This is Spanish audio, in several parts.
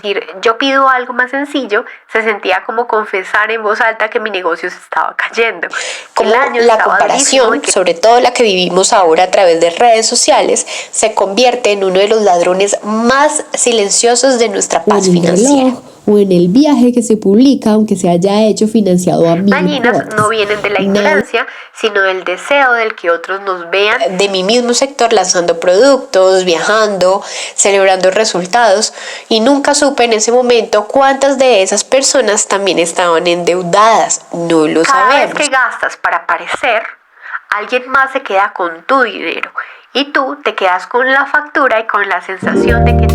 decir yo pido algo más sencillo se sentía como confesar en voz alta que mi negocio se estaba cayendo. Como la comparación, sobre todo la que vivimos ahora a través de redes sociales, se convierte en uno de los ladrones más silenciosos de nuestra paz financiera. O en el viaje que se publica, aunque se haya hecho financiado a 1000 dañinas cuotas. no vienen de la ignorancia, sino del deseo del que otros nos vean. De mi mismo sector lanzando productos, viajando, celebrando resultados, y nunca supe en ese momento cuántas de esas personas también estaban endeudadas. No lo Cada sabemos. vez que gastas para parecer, alguien más se queda con tu dinero y tú te quedas con la factura y con la sensación de que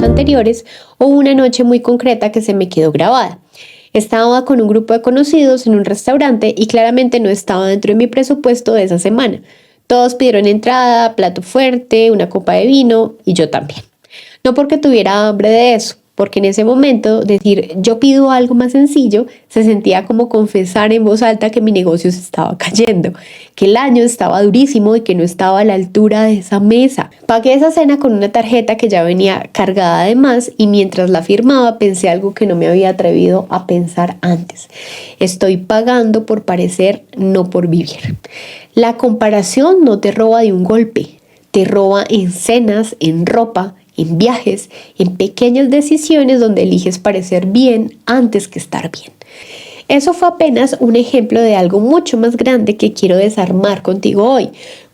anteriores o una noche muy concreta que se me quedó grabada. Estaba con un grupo de conocidos en un restaurante y claramente no estaba dentro de mi presupuesto de esa semana. Todos pidieron entrada, plato fuerte, una copa de vino y yo también. No porque tuviera hambre de eso, porque en ese momento decir yo pido algo más sencillo se sentía como confesar en voz alta que mi negocio se estaba cayendo, que el año estaba durísimo y que no estaba a la altura de esa mesa. Pagué esa cena con una tarjeta que ya venía cargada de más y mientras la firmaba pensé algo que no me había atrevido a pensar antes. Estoy pagando por parecer, no por vivir. La comparación no te roba de un golpe, te roba en cenas, en ropa, en viajes, en pequeñas decisiones donde eliges parecer bien antes que estar bien. Eso fue apenas un ejemplo de algo mucho más grande que quiero desarmar contigo hoy,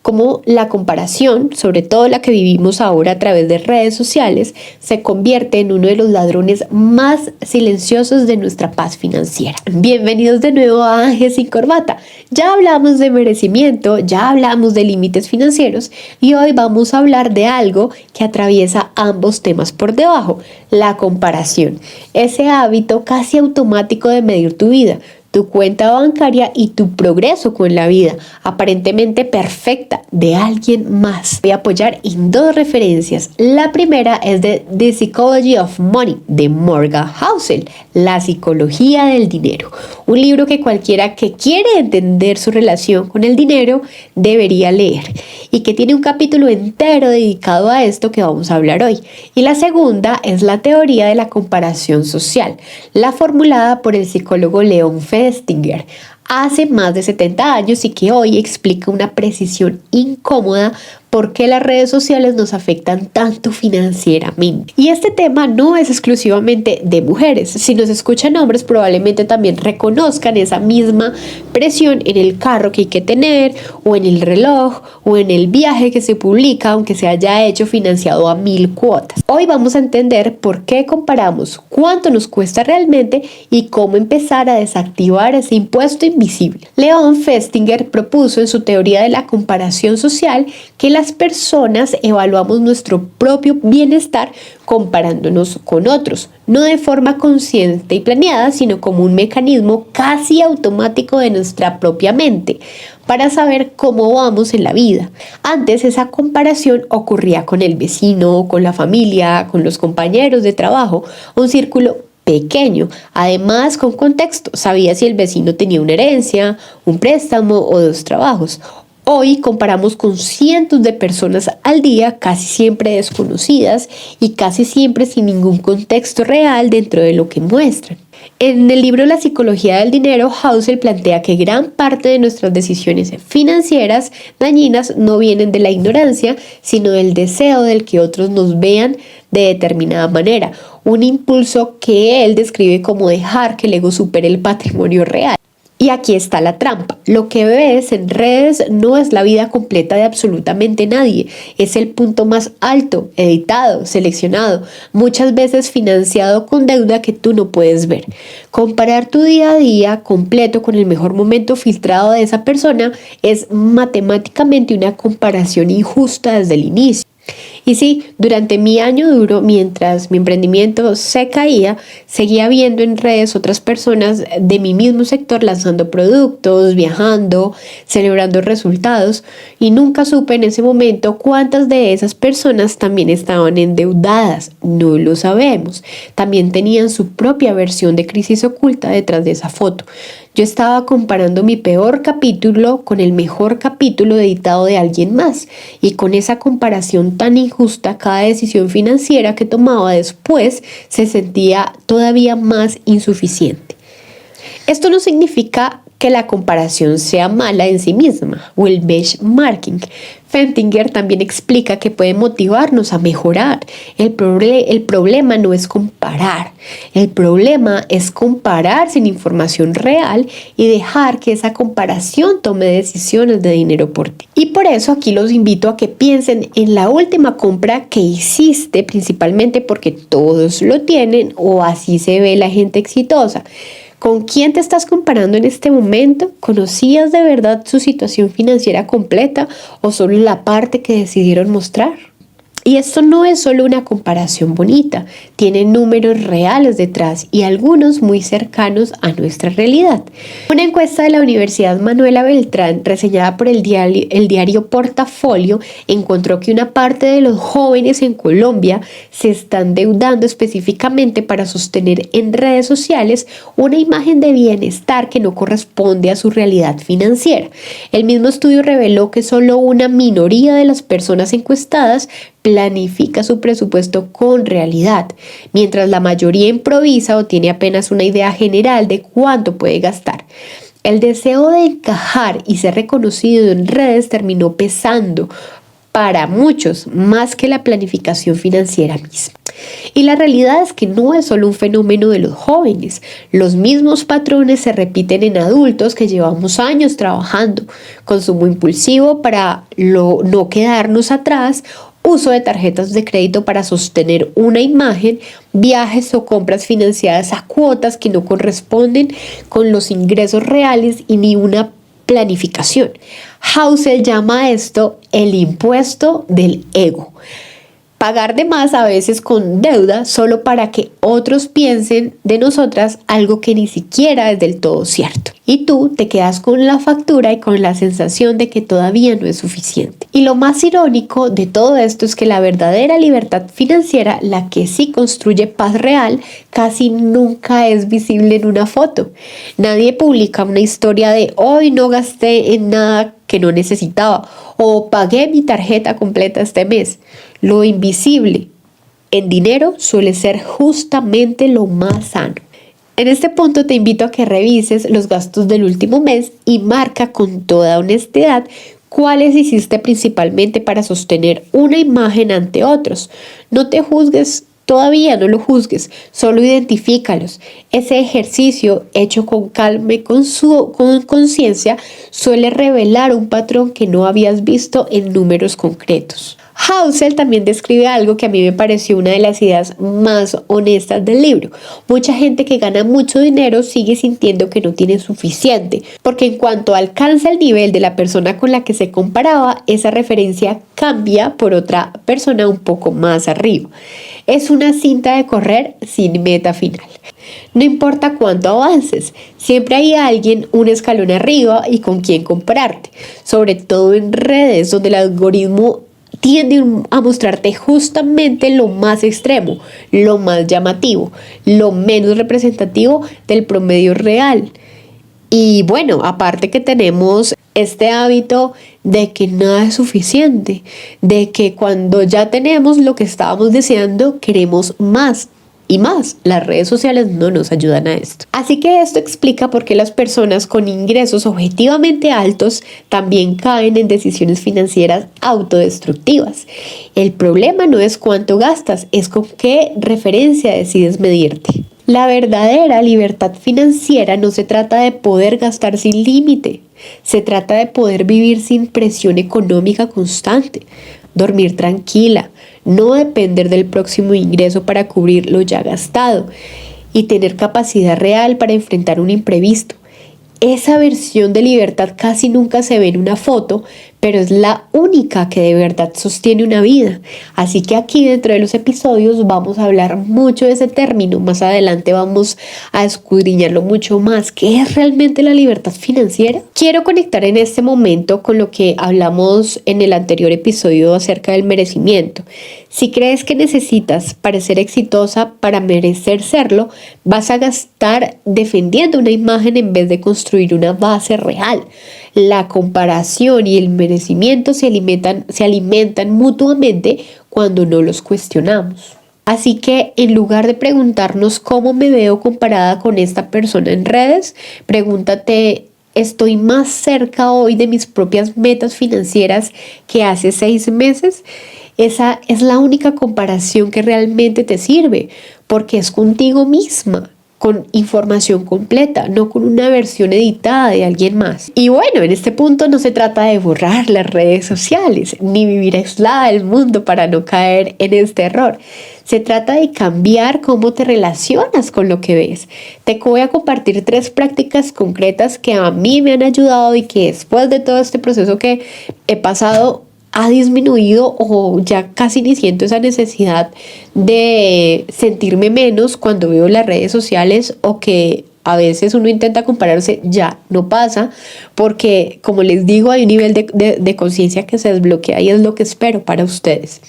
como la comparación, sobre todo la que vivimos ahora a través de redes sociales, se convierte en uno de los ladrones más silenciosos de nuestra paz financiera. Bienvenidos de nuevo a Ángeles sin Corbata. Ya hablamos de merecimiento, ya hablamos de límites financieros y hoy vamos a hablar de algo que atraviesa ambos temas por debajo, la comparación, ese hábito casi automático de medir tu vida, tu cuenta bancaria y tu progreso con la vida, aparentemente perfecta, de alguien más. Voy a apoyar en dos referencias. La primera es de The Psychology of Money, de Morgan Housel, La psicología del dinero. Un libro que cualquiera que quiere entender su relación con el dinero debería leer y que tiene un capítulo entero dedicado a esto que vamos a hablar hoy. Y la segunda es la teoría de la comparación social, la formulada por el psicólogo Leon Festinger hace más de 70 años y que hoy explica una precisión incómoda por qué las redes sociales nos afectan tanto financieramente. Y este tema no es exclusivamente de mujeres. Si nos escuchan hombres, probablemente también reconozcan esa misma presión en el carro que hay que tener, o en el reloj, o en el viaje que se publica, aunque se haya hecho financiado a 1000 cuotas. Hoy vamos a entender por qué comparamos, cuánto nos cuesta realmente y cómo empezar a desactivar ese impuesto invisible. Leon Festinger propuso en su teoría de la comparación social que las personas evaluamos nuestro propio bienestar comparándonos con otros, no de forma consciente y planeada, sino como un mecanismo casi automático de nuestra propia mente para saber cómo vamos en la vida. Antes esa comparación ocurría con el vecino, con la familia, con los compañeros de trabajo, un círculo pequeño, además con contexto. Sabía si el vecino tenía una herencia, un préstamo o 2 trabajos. Hoy comparamos con cientos de personas al día, casi siempre desconocidas y casi siempre sin ningún contexto real dentro de lo que muestran. En el libro La psicología del dinero, Housel plantea que gran parte de nuestras decisiones financieras dañinas no vienen de la ignorancia, sino del deseo del que otros nos vean de determinada manera, un impulso que él describe como dejar que el ego supere el patrimonio real. Y aquí está la trampa. Lo que ves en redes no es la vida completa de absolutamente nadie. Es el punto más alto, editado, seleccionado, muchas veces financiado con deuda que tú no puedes ver. Comparar tu día a día completo con el mejor momento filtrado de esa persona es matemáticamente una comparación injusta desde el inicio. Y sí, durante mi año duro, mientras mi emprendimiento se caía, seguía viendo en redes otras personas de mi mismo sector lanzando productos, viajando, celebrando resultados, y nunca supe en ese momento cuántas de esas personas también estaban endeudadas. No lo sabemos. También tenían su propia versión de crisis oculta detrás de esa foto. Yo estaba comparando mi peor capítulo con el mejor capítulo editado de alguien más, y con esa comparación tan injusta, cada decisión financiera que tomaba después se sentía todavía más insuficiente. Esto no significa que la comparación sea mala en sí misma o el benchmarking. Fentinger también explica que puede motivarnos a mejorar. El problema no es comparar. El problema es comparar sin información real y dejar que esa comparación tome decisiones de dinero por ti. Y por eso aquí los invito a que piensen en la última compra que hiciste, principalmente porque todos lo tienen o así se ve la gente exitosa. ¿Con quién te estás comparando en este momento? ¿Conocías de verdad su situación financiera completa o solo la parte que decidieron mostrar? Y esto no es solo una comparación bonita, tiene números reales detrás y algunos muy cercanos a nuestra realidad. Una encuesta de la Universidad Manuela Beltrán, reseñada por el diario Portafolio, encontró que una parte de los jóvenes en Colombia se están endeudando específicamente para sostener en redes sociales una imagen de bienestar que no corresponde a su realidad financiera. El mismo estudio reveló que solo una minoría de las personas encuestadas planifica su presupuesto con realidad, mientras la mayoría improvisa o tiene apenas una idea general de cuánto puede gastar. El deseo de encajar y ser reconocido en redes terminó pesando para muchos más que la planificación financiera misma. Y la realidad es que no es solo un fenómeno de los jóvenes. Los mismos patrones se repiten en adultos que llevamos años trabajando. Consumo impulsivo para no quedarnos atrás, uso de tarjetas de crédito para sostener una imagen, viajes o compras financiadas a cuotas que no corresponden con los ingresos reales y ni una planificación. Housel llama a esto el impuesto del ego. Pagar de más a veces con deuda solo para que otros piensen de nosotras algo que ni siquiera es del todo cierto. Y tú te quedas con la factura y con la sensación de que todavía no es suficiente. Y lo más irónico de todo esto es que la verdadera libertad financiera, la que sí construye paz real, casi nunca es visible en una foto. Nadie publica una historia de hoy no gasté en nada que no necesitaba o pagué mi tarjeta completa este mes. Lo invisible en dinero suele ser justamente lo más sano. En este punto te invito a que revises los gastos del último mes y marca con toda honestidad cuáles hiciste principalmente para sostener una imagen ante otros. No te juzgues. Todavía no lo juzgues, solo identifícalos. Ese ejercicio hecho con calma y con conciencia suele revelar un patrón que no habías visto en números concretos. Housel también describe algo que a mí me pareció una de las ideas más honestas del libro. Mucha gente que gana mucho dinero sigue sintiendo que no tiene suficiente, porque en cuanto alcanza el nivel de la persona con la que se comparaba, esa referencia cambia por otra persona un poco más arriba. Es una cinta de correr sin meta final. No importa cuánto avances, siempre hay alguien un escalón arriba y con quien compararte, sobre todo en redes donde el algoritmo tiende a mostrarte justamente lo más extremo, lo más llamativo, lo menos representativo del promedio real. Y bueno, aparte que tenemos este hábito de que nada es suficiente, de que cuando ya tenemos lo que estábamos deseando, queremos más. Y más, las redes sociales no nos ayudan a esto. Así que esto explica por qué las personas con ingresos objetivamente altos también caen en decisiones financieras autodestructivas. El problema no es cuánto gastas, es con qué referencia decides medirte. La verdadera libertad financiera no se trata de poder gastar sin límite, se trata de poder vivir sin presión económica constante, dormir tranquila, no depender del próximo ingreso para cubrir lo ya gastado y tener capacidad real para enfrentar un imprevisto. Esa versión de libertad casi nunca se ve en una foto, pero es la única que de verdad sostiene una vida. Así que aquí dentro de los episodios vamos a hablar mucho de ese término. Más adelante vamos a escudriñarlo mucho más. ¿Qué es realmente la libertad financiera? Quiero conectar en este momento con lo que hablamos en el anterior episodio acerca del merecimiento. Si crees que necesitas parecer exitosa para merecer serlo, vas a gastar defendiendo una imagen en vez de construir una base real. La comparación y el merecimiento se alimentan mutuamente cuando no los cuestionamos. Así que en lugar de preguntarnos cómo me veo comparada con esta persona en redes, pregúntate: ¿estoy más cerca hoy de mis propias metas financieras que hace 6 meses? Esa es la única comparación que realmente te sirve, porque es contigo misma, con información completa, no con una versión editada de alguien más. Y bueno, en este punto no se trata de borrar las redes sociales, ni vivir aislada del mundo para no caer en este error. Se trata de cambiar cómo te relacionas con lo que ves. Te voy a compartir 3 prácticas concretas que a mí me han ayudado y que después de todo este proceso que he pasado ha disminuido, o ya casi ni siento esa necesidad de sentirme menos cuando veo las redes sociales, o que a veces uno intenta compararse, ya no pasa, porque como les digo, hay un nivel de conciencia que se desbloquea y es lo que espero para ustedes.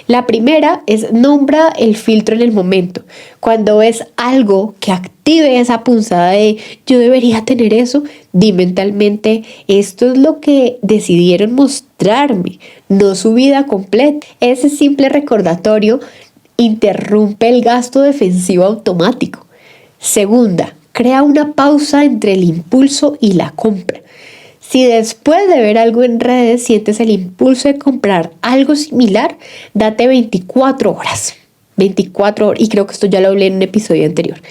La primera es: nombra el filtro en el momento. Cuando ves algo que active esa punzada de yo debería tener eso, di mentalmente: esto es lo que decidieron mostrarme, no su vida completa. Ese simple recordatorio interrumpe el gasto defensivo automático. Segunda, crea una pausa entre el impulso y la compra. Si después de ver algo en redes sientes el impulso de comprar algo similar, date 24 horas. 24 horas, y creo que esto ya lo hablé en un episodio anterior.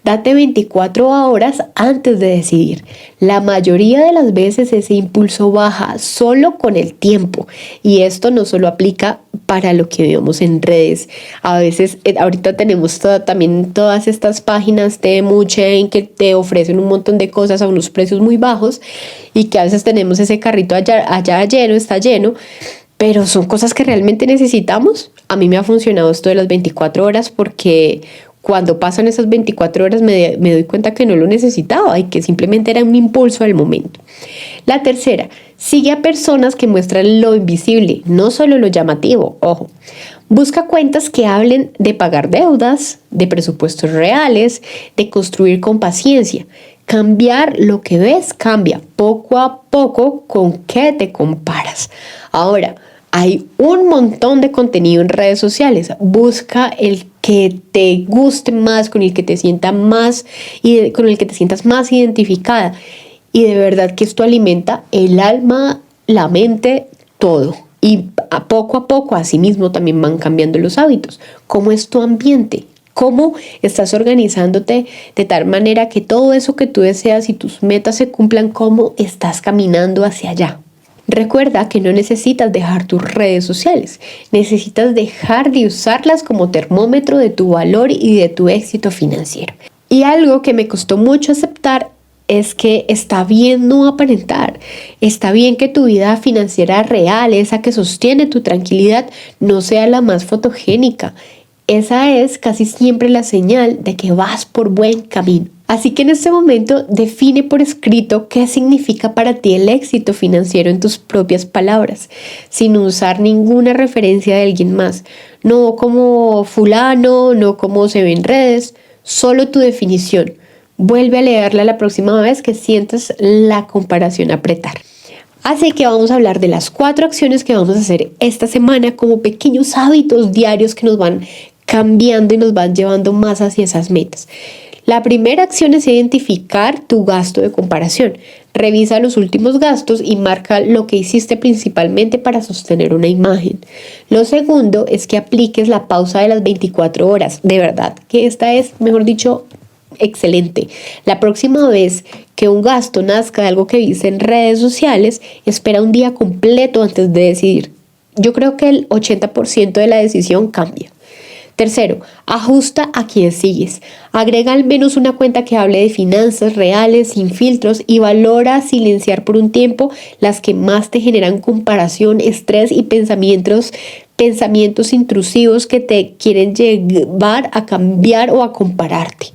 Date 24 horas antes de decidir. La mayoría de las veces ese impulso baja solo con el tiempo, y esto no solo aplica para lo que vemos en redes. A veces, ahorita tenemos también todas estas páginas Temu, Shein, que te ofrecen un montón de cosas a unos precios muy bajos, y que a veces tenemos ese carrito allá lleno, está lleno, pero son cosas que realmente necesitamos. A mí me ha funcionado esto de las 24 horas porque cuando pasan esas 24 horas me doy cuenta que no lo necesitaba y que simplemente era un impulso del momento. La tercera, sigue a personas que muestran lo invisible, no solo lo llamativo. Ojo, busca cuentas que hablen de pagar deudas, de presupuestos reales, de construir con paciencia. Cambiar lo que ves cambia poco a poco con qué te comparas. Ahora, hay un montón de contenido en redes sociales. Busca el que te guste más, con el que te sientas más y con el que te sientas más identificada. Y de verdad que esto alimenta el alma, la mente, todo. Y a poco, así mismo también van cambiando los hábitos. ¿Cómo es tu ambiente? ¿Cómo estás organizándote de tal manera que todo eso que tú deseas y tus metas se cumplan? ¿Cómo estás caminando hacia allá? Recuerda que no necesitas dejar tus redes sociales, necesitas dejar de usarlas como termómetro de tu valor y de tu éxito financiero. Y algo que me costó mucho aceptar es que está bien no aparentar, está bien que tu vida financiera real, esa que sostiene tu tranquilidad, no sea la más fotogénica. Esa es casi siempre la señal de que vas por buen camino. Así que en este momento define por escrito qué significa para ti el éxito financiero en tus propias palabras, sin usar ninguna referencia de alguien más. No como fulano, no como se ve en redes, solo tu definición. Vuelve a leerla la próxima vez que sientas la comparación apretar. Así que vamos a hablar de las 4 acciones que vamos a hacer esta semana como pequeños hábitos diarios que nos van cambiando y nos van llevando más hacia esas metas. La primera acción es identificar tu gasto de comparación. Revisa los últimos gastos y marca lo que hiciste principalmente para sostener una imagen. Lo segundo es que apliques la pausa de las 24 horas. De verdad que esta es, mejor dicho, excelente. La próxima vez que un gasto nazca de algo que viste en redes sociales, espera un día completo antes de decidir. Yo creo que el 80% de la decisión cambia. Tercero, ajusta a quien sigues. Agrega al menos una cuenta que hable de finanzas reales, sin filtros, y valora silenciar por un tiempo las que más te generan comparación, estrés y pensamientos intrusivos que te quieren llevar a cambiar o a compararte.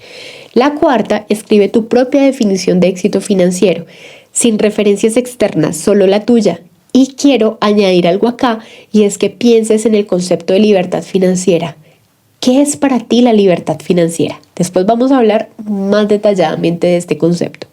La cuarta, escribe tu propia definición de éxito financiero, sin referencias externas, solo la tuya. Y quiero añadir algo acá, y es que pienses en el concepto de libertad financiera. ¿Qué es para ti la libertad financiera? Después vamos a hablar más detalladamente de este concepto.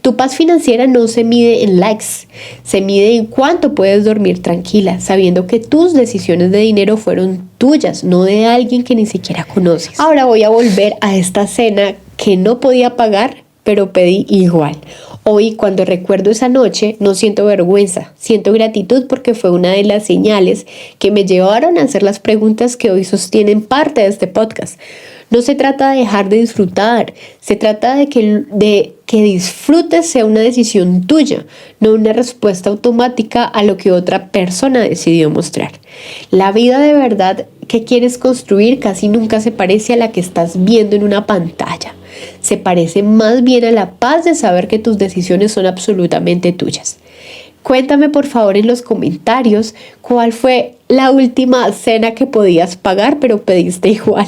Tu paz financiera no se mide en likes, se mide en cuánto puedes dormir tranquila, sabiendo que tus decisiones de dinero fueron tuyas, no de alguien que ni siquiera conoces. Ahora voy a volver a esta cena que no podía pagar, pero pedí igual. Hoy, cuando recuerdo esa noche, no siento vergüenza, siento gratitud porque fue una de las señales que me llevaron a hacer las preguntas que hoy sostienen parte de este podcast. No se trata de dejar de disfrutar, se trata de que disfrutes sea una decisión tuya, no una respuesta automática a lo que otra persona decidió mostrar. La vida de verdad que quieres construir casi nunca se parece a la que estás viendo en una pantalla. Se parece más bien a la paz de saber que tus decisiones son absolutamente tuyas. Cuéntame por favor en los comentarios cuál fue la última cena que podías pagar pero pediste igual.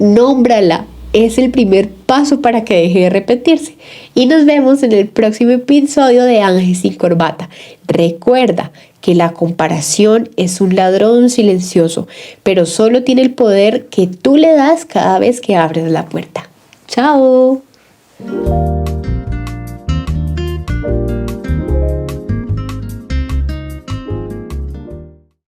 Nómbrala, es el primer paso para que deje de repetirse. Y nos vemos en el próximo episodio de Ángel sin Corbata. Recuerda que la comparación es un ladrón silencioso, pero solo tiene el poder que tú le das cada vez que abres la puerta. ¡Chao!